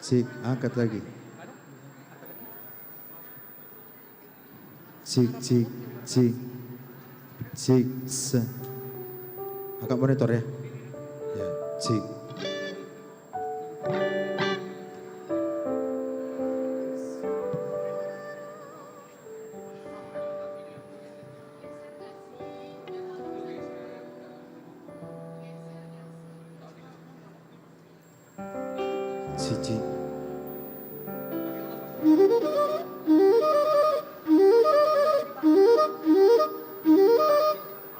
Cik, angkat lagi. Cik, angkat monitor ya. Ya, cik. Cik.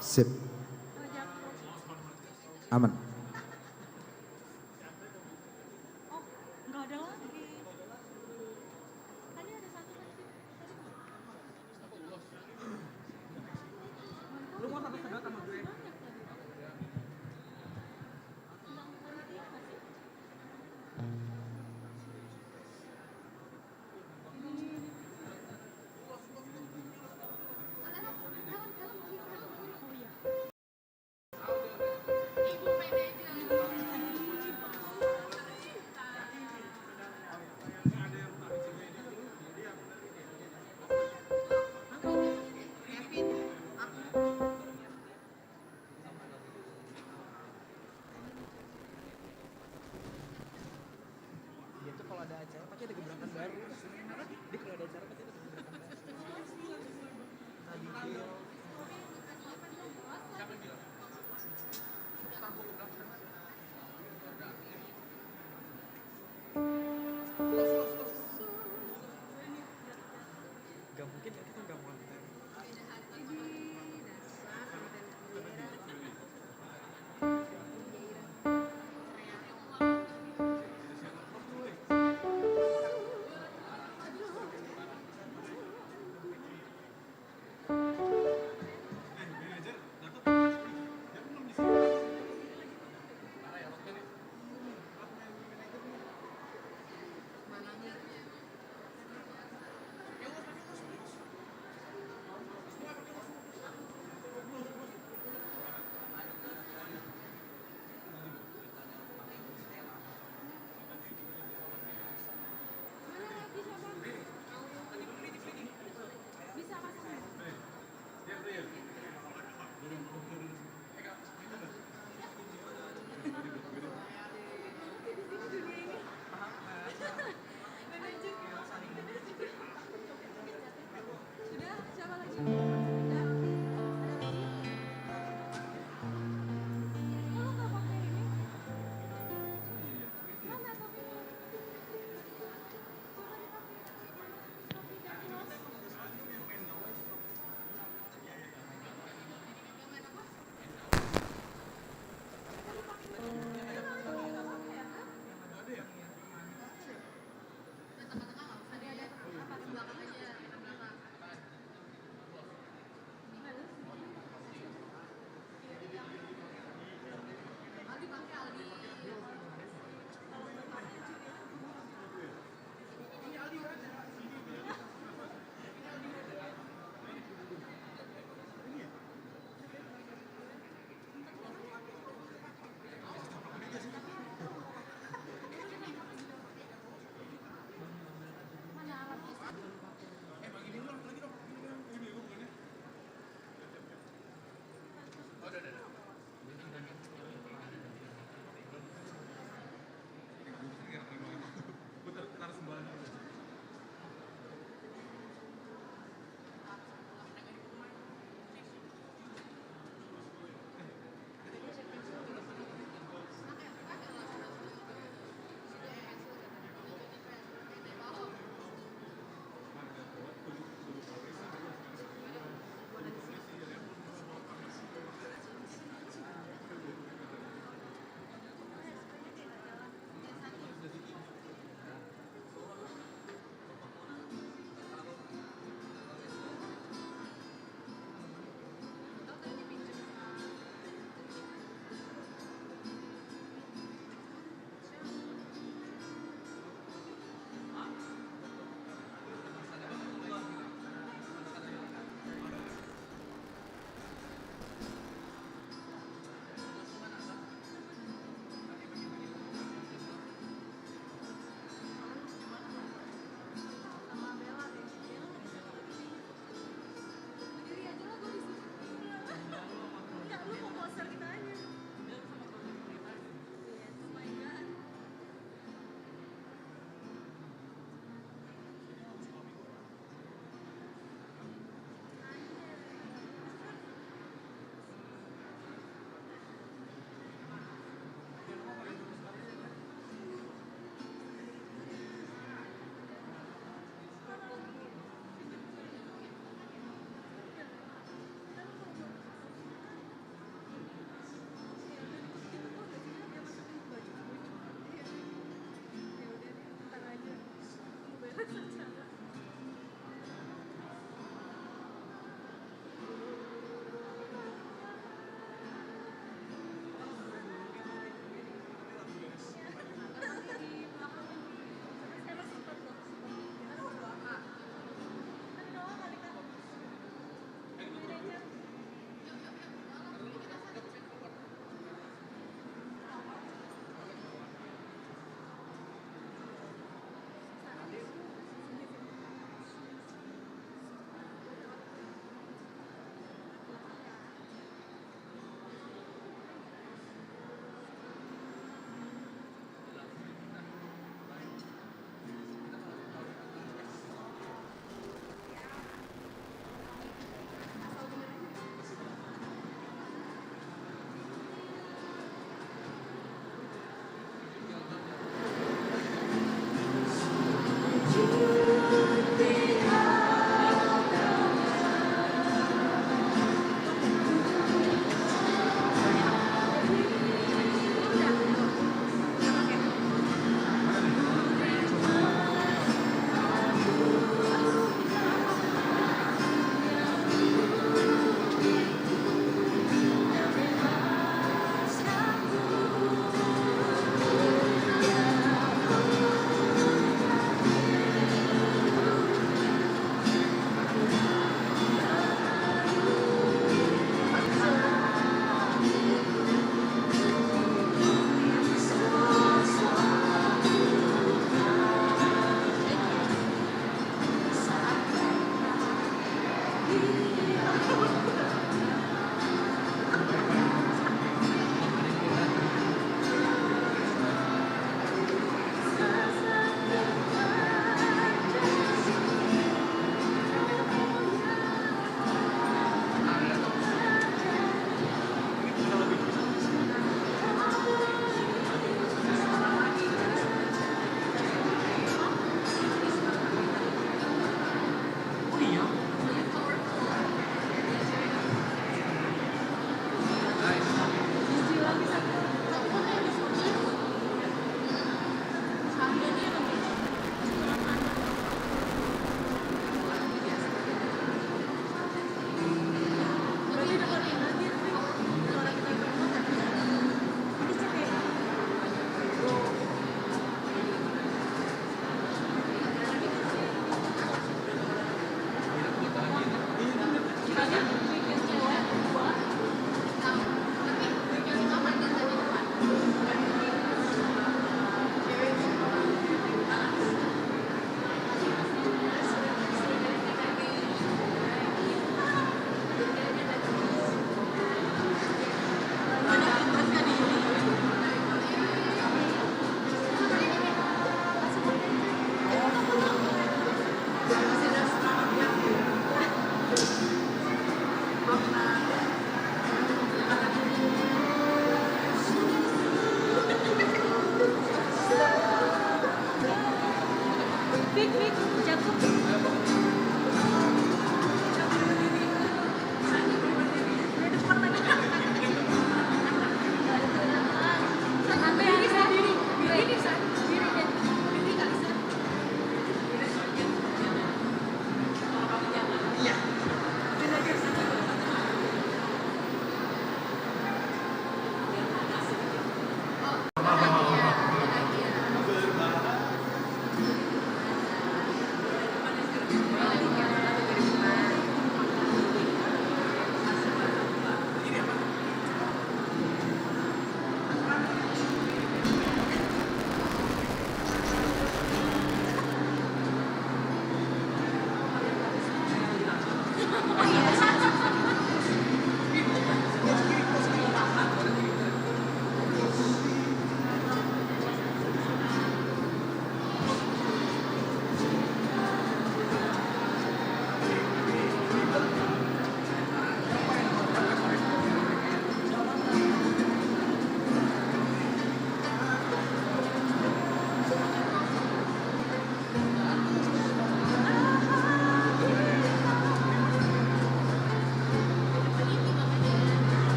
Sip. Aman. Oh, nggak ada lagi. Tadi ada satu tadi. Lu mau satu sedot sama gue?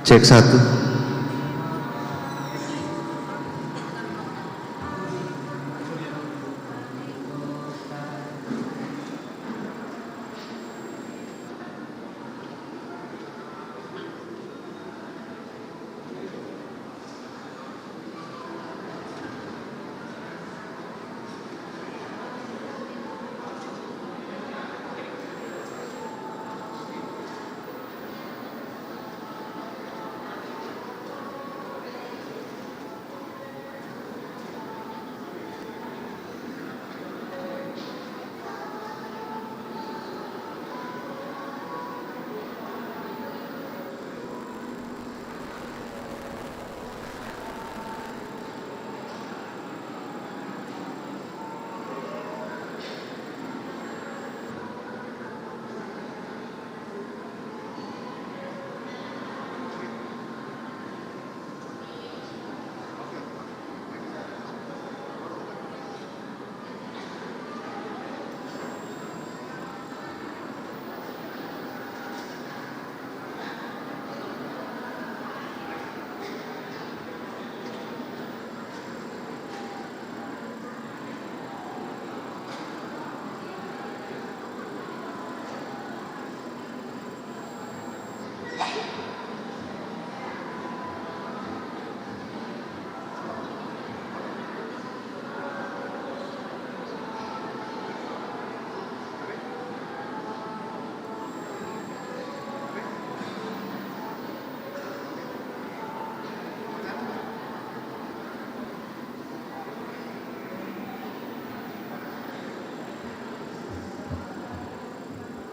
Cek satu.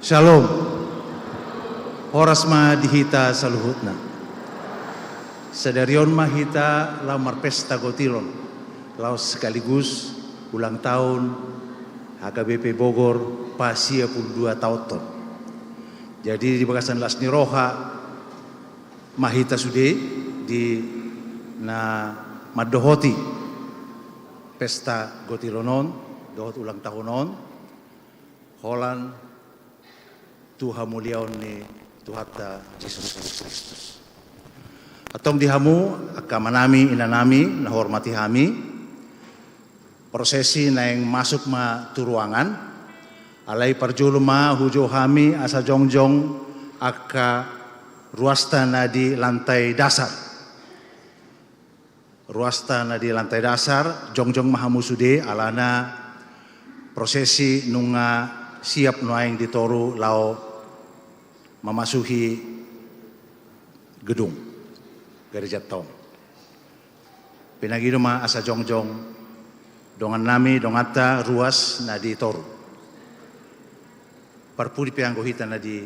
Shalom. Horas dihita saluhutna. Sedarion mahita lamar pesta gotilon. Laos sekaligus ulang tahun HKBP Bogor pasia 2 tahun. Jadi di bagasan lasni roha mahita sude di na madohoti pesta gotilonon dohot ulang tahunon Holland Tuhan muliaon ni Tuhata Yesus Kristus. Atong dihamu akamanami inanami na hormati hami prosesi na yang masuk ma turuangan alai parjulu ma hujo hami asa jongjong aka ruasta na di lantai dasar. Ruasta na di lantai dasar jongjong mahamu sude alana prosesi nunga siap nuaing ditoru lao memasuki gedung gereja tong. Pinagi ma asa jongjong dongan nami dongata ruas na di toru. Parpuri pianggohita na di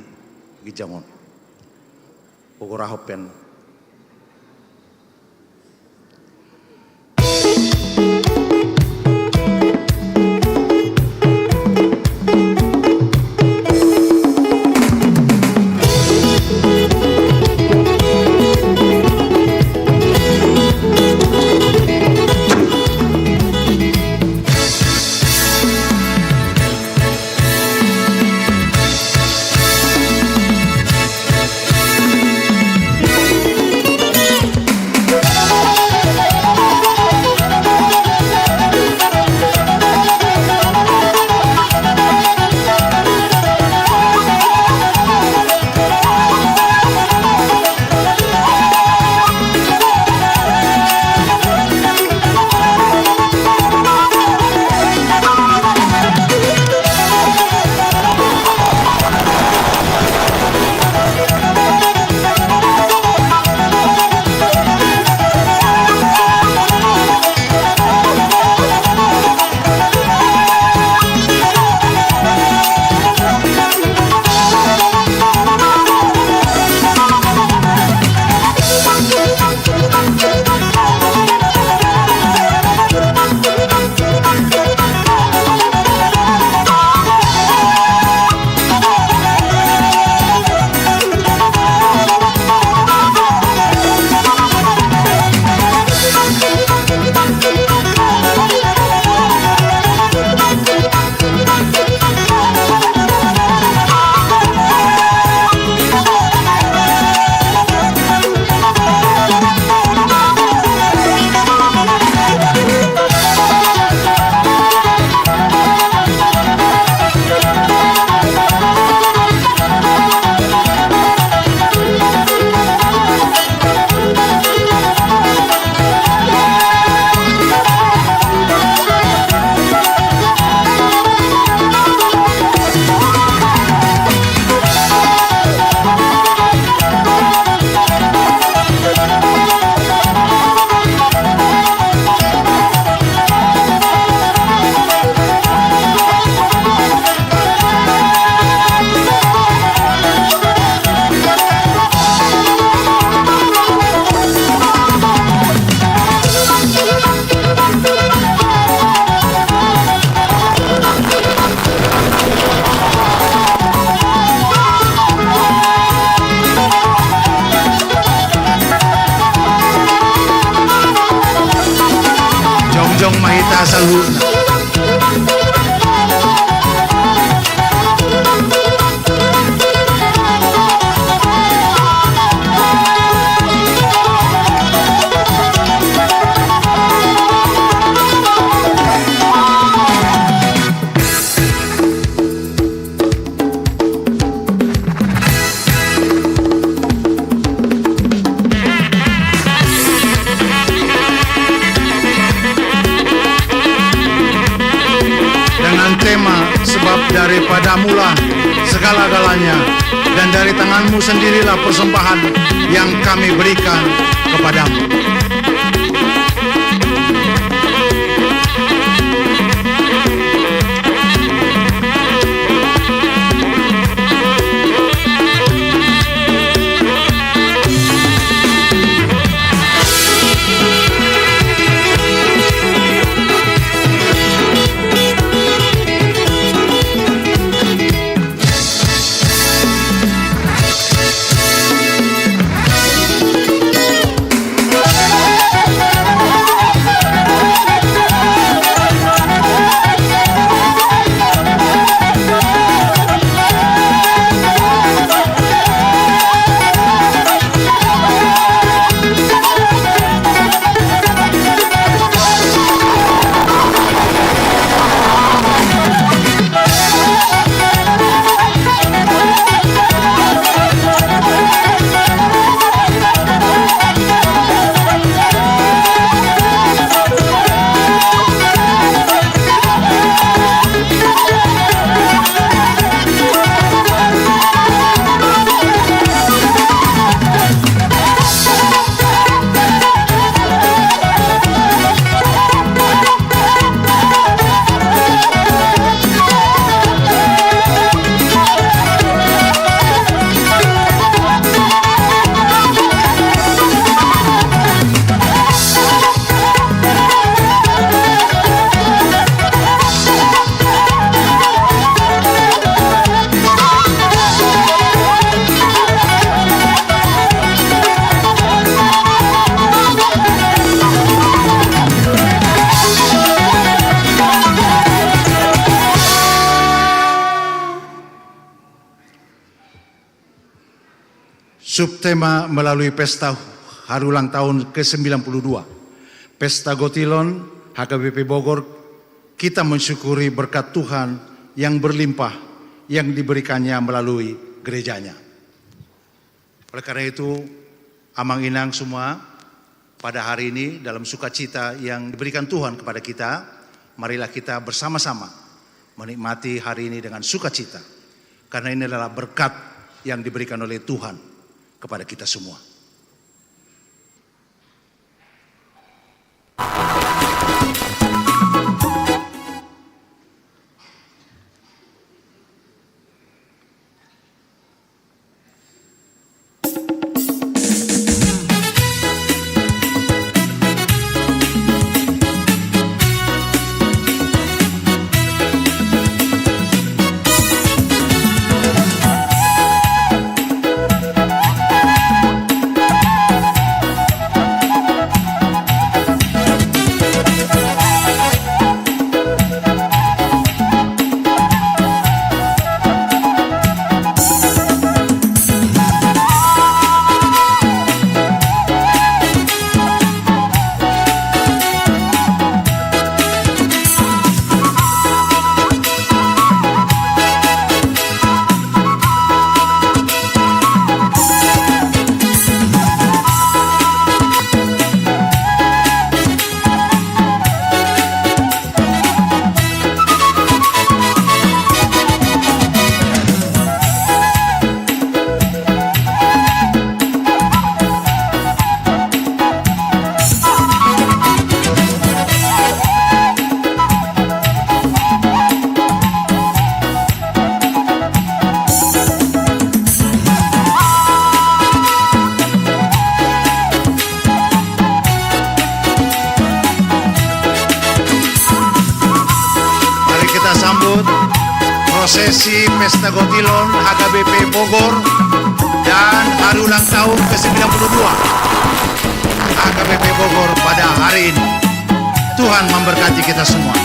gijangon. Pogorahopen. saluhuna. Tema sebab daripada mula segala-galanya dan dari tanganmu sendirilah persembahan yang kami berikan kepadamu. Subtema melalui pesta hari ulang tahun ke-92 Pesta Gotilon HKBP Bogor, kita mensyukuri berkat Tuhan yang berlimpah yang diberikannya melalui gerejanya. Oleh karena itu, Amang Inang semua pada hari ini dalam sukacita yang diberikan Tuhan kepada kita, marilah kita bersama-sama menikmati hari ini dengan sukacita, karena ini adalah berkat yang diberikan oleh Tuhan kepada kita semua. Prosesi Pesta Gotilon HKBP Bogor dan hari ulang tahun ke-92 HKBP Bogor pada hari ini. Tuhan memberkati kita semua.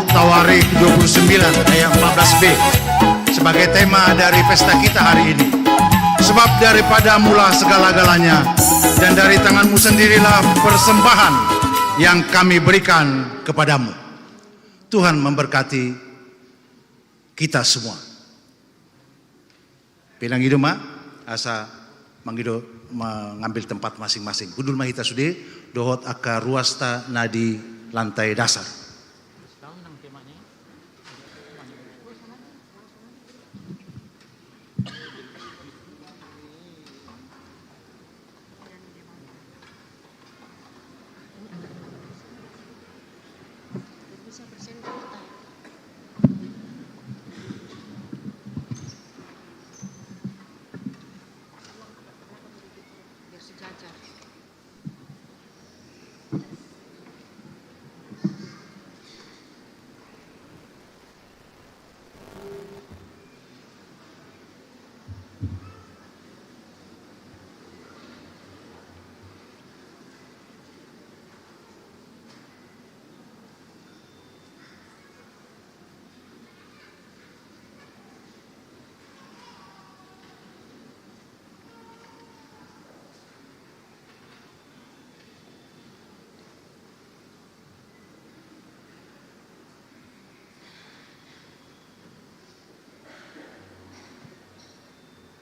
Tawarik 29 ayat 14b sebagai tema dari pesta kita hari ini. Sebab daripada mula segala-galanya dan dari tanganmu sendirilah persembahan yang kami berikan kepadamu. Tuhan memberkati kita semua. Pinang hidup mak asa manggido mengambil tempat masing-masing. Budul mahita sude dohot aka ruasta nadi lantai dasar.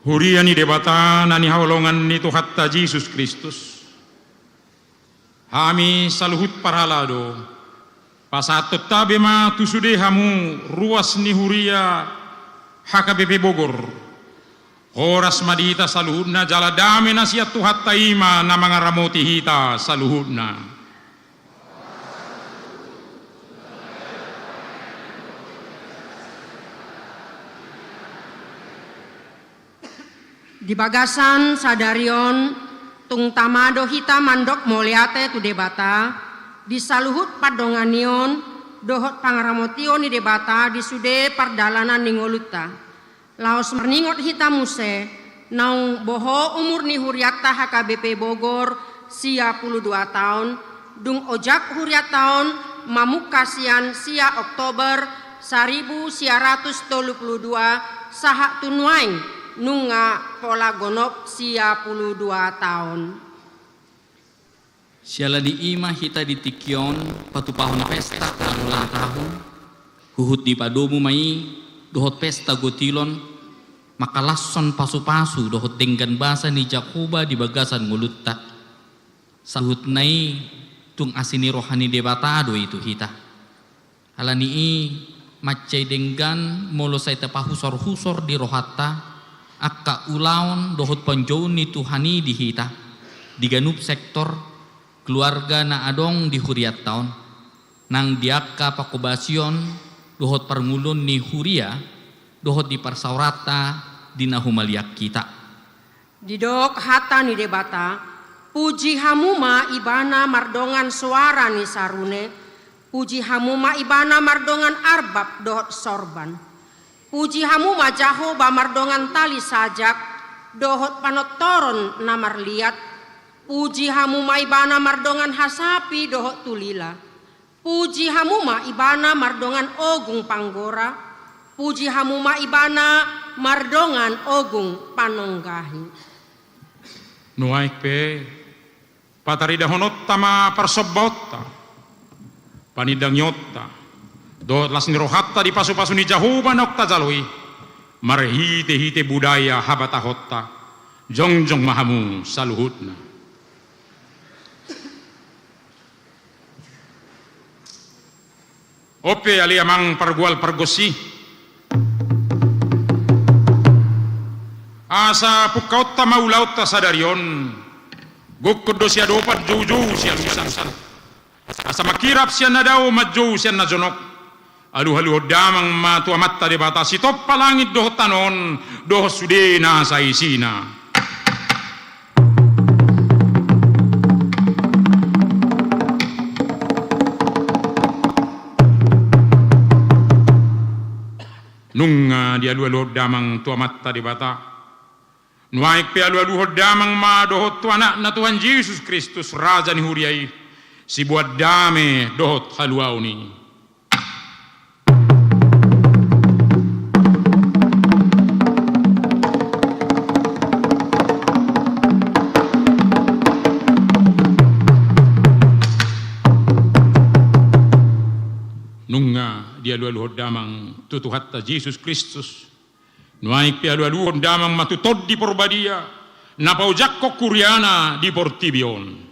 Huriani debata nani haulongan ni Tuhatta Yesus Kristus. Hami saluhut parhalado. Pasatot tabema tusude hamu ruas ni huria HKBP Bogor. Horas madita saluhutna jala dame nasiat Tuhatta ima namanga ramoti hita saluhutna. Di bagasan sadarion tung tamado hita mandok moliate tu debata di saluhut padonganion dohot pangaramotion di debata di sude pardalanan ningoluta laos merningot hita muse naung boho umur ni huriata HKBP Bogor sia 22 tahun dung ojak huriat tahun mamuk kasian sia Oktober 1932 sahak tunuaing nunga pola gonop sia 22 tahun. Siala di ima hita di tikyon patupahon pesta ulang tahun huhut di padomu mai dohot pesta gotilon makalasson pasu-pasu dohot denggan basa ni Jakuba di bagasan ngulutta sahut nai tung asini rohani debatado itu hita halani i macai denggan molo sai husor-husor di rohatta akka ulaon dohot panjau ni tuhani di hita di ganup sektor keluarga na adong di huriat taon nang diaka pakobasion dohot parngulon ni huria dohot di parsaurata di nahumaliak kita Didok hata ni debata puji hamuma ibana mardongan suara ni sarune puji hamuma ibana mardongan arbab dohot sorban puji hamuma Jahoba mardongan tali sajak dohot panotoron namar liat puji hamuma ibana mardongan hasapi dohot tulila puji hamuma ibana mardongan ogung panggora puji hamuma ibana mardongan ogung panonggahi Nuaik pe patarida honotta ma parsobotta panidang yotta do lasni rohatta di pasu-pasu ni Jahoba nokta jalui marhite-hite budaya habata hotta jongjong mahamu saluhutna Ope ali amang pargual pargosi asa pukaut ta maulaut ta sadarion gukkudo sia dopat jauh-jauh sia misan asa makirap sia nadao majauh sia najonok alu-halu damang matu amatta de batasi top palangit doh tanon doh sudena saisina nunga di alu-alu damang tu amatta de bata nuaik pe alu-alu damang ma dohot tu anak na Tuhan Yesus Kristus raja ni huriai si buat dame dohot haluau ni nunga di alu-alu damang tutuhatta Yesus Kristus nuaik pe alu-alu damang matutod di porbadia napaujakko kuriana di portibion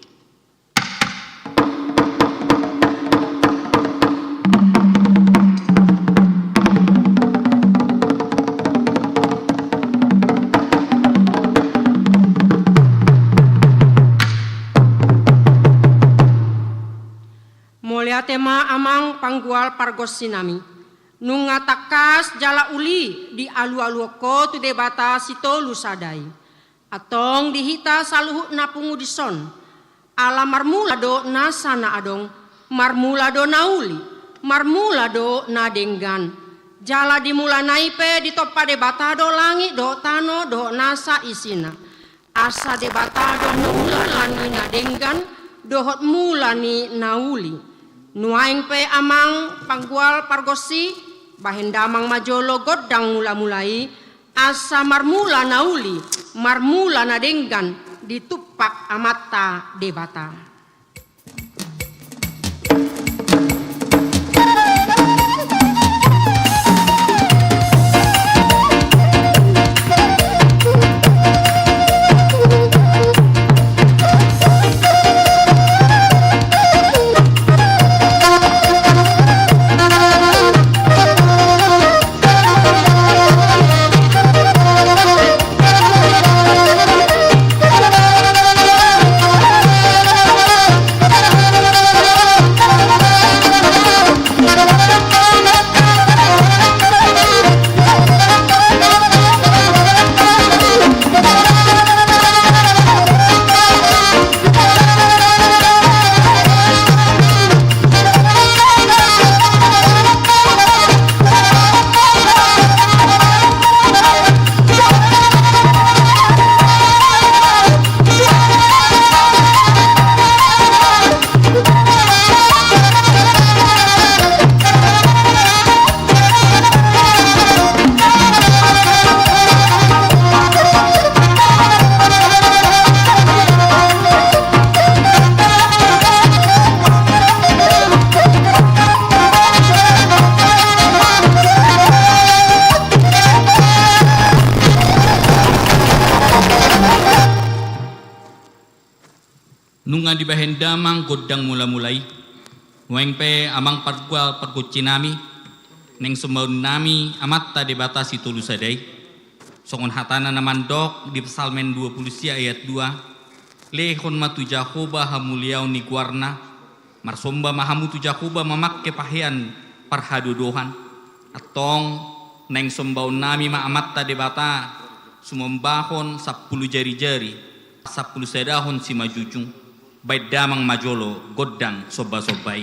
tema amang panggual pargos sinami nunga takas jala uli di alu-alu ko tu debata sitolu sadai atong dihita saluhut na pungudison ala marmula do nasana adong marmula do nauli marmula do na denggan jala dimula naipe di topa debata do langit do tano do nasa isina asa debata do mula lani na denggan dohot mula ni nauli nuaing pe amang panggual pargosi bahendamang majolo godang mula-mulai asa marmula nauli marmula na denggan ditupak amata debata Nga di bahendamang godang mula-mulai. Weng pe amang parguci nami. Neng sumbaun nami amat ta debatasi tulusadai. Songon hatana naman dok di Psalmen 20 ayat 2. Lehon matu Jakoba hamuliau ni guarna. Marsomba mahamu tu Jakoba mamakke pahian parhadodohan. Atong neng sombaun nami maamat ta debata. Sumambahon 10 jari-jari. 10 sedahon si majujung. Baik damang majolo godang soba-sobai.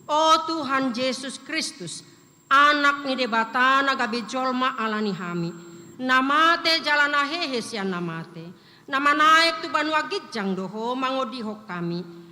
O Tuhan Yesus Kristus, anak ni debata nagabi jolma alani hami. Namate jalana hehe sian namate. Nama naik tu banua gijang doho mangodi hok kami.